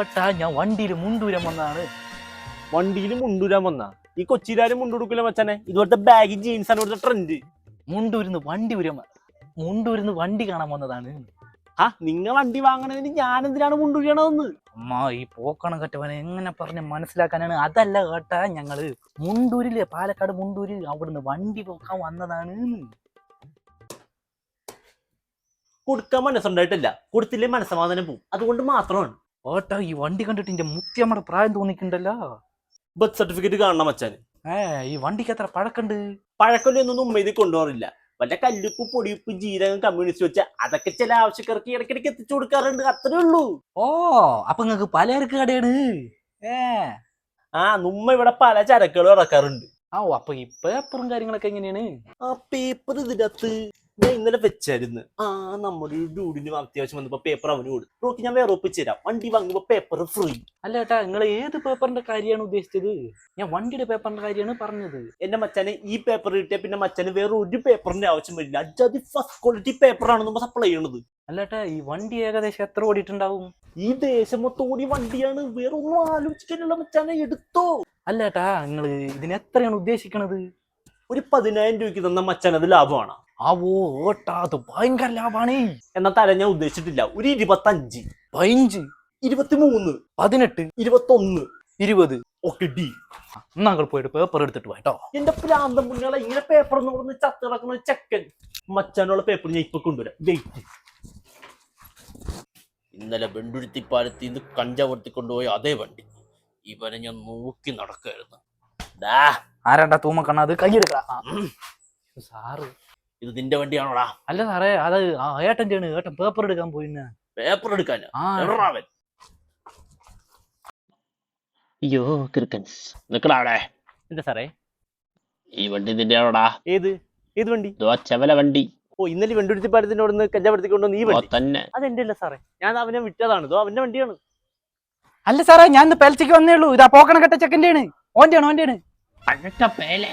ഏട്ടാ ഞാൻ വണ്ടിയിൽ മുണ്ടൂരം വന്നാണ്. വണ്ടിയിൽ മുണ്ടൂരാൻ വന്നാ ഈ കൊച്ചിയിലാരും മുണ്ടുടുക്കില്ല മച്ചാനെ. ഇതുപോലത്തെ ബാഗി ജീൻസ് ആണ് ഇവിടുത്തെ ട്രെൻഡ്. മുണ്ടൂരിന്ന് വണ്ടി കാണാൻ വന്നതാണ്. ആ നിങ്ങൾ വണ്ടി വാങ്ങണതിന് ഞാൻ എന്തിനാണ് മുണ്ടൂരിയണതെന്ന്? അമ്മ ഈ പോക്കണം കറ്റവനെ എങ്ങനെ പറഞ്ഞ് മനസ്സിലാക്കാനാണ്. അതല്ല കേട്ടാ, ഞങ്ങള് മുണ്ടൂരില് പാലക്കാട് മുണ്ടൂരിൽ അവിടുന്ന് വണ്ടി പോക്കാൻ വന്നതാണ്. കൊടുക്കാൻ മനസ്സുണ്ടായിട്ടില്ല, കൊടുത്തില്ലേ മനസ്സമാധാനം പോവും. അതുകൊണ്ട് മാത്രമാണ്. ഏട്ടാ ഈ വണ്ടി കണ്ടിട്ട് എന്റെ മുത്തിയമ്മയുടെ പ്രായം തോന്നിക്കണ്ടല്ലോ. ബർത്ത് സർട്ടിഫിക്കറ്റ് കാണണം മച്ചാന്. ഈ വണ്ടിക്ക് എത്ര പഴക്കണ്ട്? പഴക്കൊല്ലൊന്നും ഉമ്മ കൊണ്ടുപോറില്ല. വല്ല കല്ലുപ്പ് പൊടിയുപ്പ് ജീരകം കമ്മ്യൂണിസ്റ്റ് വെച്ച അതൊക്കെ ചില ആവശ്യക്കാർക്ക് ഇടയ്ക്കിടയ്ക്ക് എത്തിച്ചു കൊടുക്കാറുണ്ട്. അത്രേ ഉള്ളൂ. ഓ അപ്പൊ നിങ്ങക്ക് പലചരക്ക് കടയാണ്. നമ്മ ഇവിടെ പല ചരക്കുകളും ഇറക്കാറുണ്ട്. അപ്പൊ ഈ പേപ്പറും കാര്യങ്ങളൊക്കെ എങ്ങനെയാണ്? ആ പേപ്പർ ഇതിനകത്ത് ഞാൻ ഇന്നലെ വെച്ചായിരുന്നു. നമ്മുടെ ഒരു ഡൂഡിന് അത്യാവശ്യം വന്നപ്പോ പേപ്പർ അവന് കൊടുത്തു. നോക്കി ഞാൻ വേറെ ഒപ്പിച്ചു തരാം. വണ്ടി വാങ്ങുമ്പോ പേപ്പർ ഫ്രീ. അല്ല ഏട്ടാ, നിങ്ങൾ ഏത് പേപ്പറിന്റെ കാര്യമാണ് ഉദ്ദേശിച്ചത്? ഞാൻ വണ്ടിയുടെ പേപ്പറിന്റെ കാര്യമാണ് പറഞ്ഞത്. എന്റെ മച്ചാനെ ഈ പേപ്പർ കിട്ടിയ പിന്നെ മച്ചാന് വേറെ ഒരു പേപ്പറിന്റെ ആവശ്യം വരില്ല. അജാതി ഫസ്റ്റ് ക്വാളിറ്റി പേപ്പറാണ് നമ്മൾ സപ്ലൈ ചെയ്യണത്. അല്ല ഏട്ടാ, ഈ വണ്ടി ഏകദേശം എത്ര ഓടിയിട്ടുണ്ടാവും? ഈ ദേശം മൊത്തം ഓടി വണ്ടിയാണ്. വേറെ ഒന്നും ആലോചിക്കാനുള്ള മച്ചാനെ എടുത്തോ. അല്ല ഏട്ടാ, നിങ്ങൾ ഇതിന് എത്രയാണ് ഉദ്ദേശിക്കണത്? ഒരു 10,000 രൂപയ്ക്ക് തന്ന മച്ചാൻ അത് ലാഭമാണ്. ഏട്ടാ അത് ഭയങ്കര ലാഭാണ്. എന്നാ തല ഞാൻ ഉദ്ദേശിച്ചിട്ടില്ല. ഒരു 25, 15, 23, 18, 21, 20 ഒക്കെ ഡി. ഞങ്ങൾ പോയിട്ട് പേപ്പർ എടുത്തിട്ട് പോയിട്ടോ. എന്റെ പ്രാന്തം മുന്നേ ഇങ്ങനെ പേപ്പർ എന്ന് പറഞ്ഞ് ചത്ത് കിടക്കുന്ന ചെക്കൻ മച്ചാനുള്ള പേപ്പർ ഞാൻ ഇപ്പൊ കൊണ്ടുവരാം. വെയിറ്റ്. ഇന്നലെ വെണ്ടുരുത്തിപ്പാലത്തിൽ നിന്ന് കഞ്ചാവർത്തി കൊണ്ടുപോയ അതേ വണ്ടി. ഇവനെ ഞാൻ നോക്കി നടക്കായിരുന്നു. ആരാണ്ടാ തൂമക്കണ്ണ? അത് കൈയെടുക്ക സാറ്. ഇത് നിന്റെ വണ്ടിയാണോടാ? അല്ല സാറേ, അത് ഏട്ടൻ്റെ ആണ്. ഏട്ടൻ പേപ്പർ എടുക്കാൻ പോയിന്ന്. പേപ്പർ എടുക്കാൻ? അയ്യോ ക്രിക്കൻസ് നിക്കടാവിടെ. എന്താ സാറേ ഈ വണ്ടി നിന്റെയാണോടാ? ഏത് വണ്ടി? ചെവല വണ്ടി. ഇന്നലെ വെണ്ടുരുത്തിപ്പാലത്തിനോട് കഞ്ചാവർത്തിക്കൊണ്ടു നീ വണ്ടി തന്നെ? അതെന്റെ അല്ല സാറേ, ഞാൻ അവനെ വിറ്റതാണ്. അവന്റെ വണ്ടിയാണ്. അല്ല സാറേ, ഞാൻ പെലച്ചയ്ക്ക് വന്നേ ഉള്ളൂ. ഇതാ പോക്കണ കെട്ട ചെക്കൻ്റെ ആണ്. ഓന്റെ ആണ്. പഴക്ക പേലെ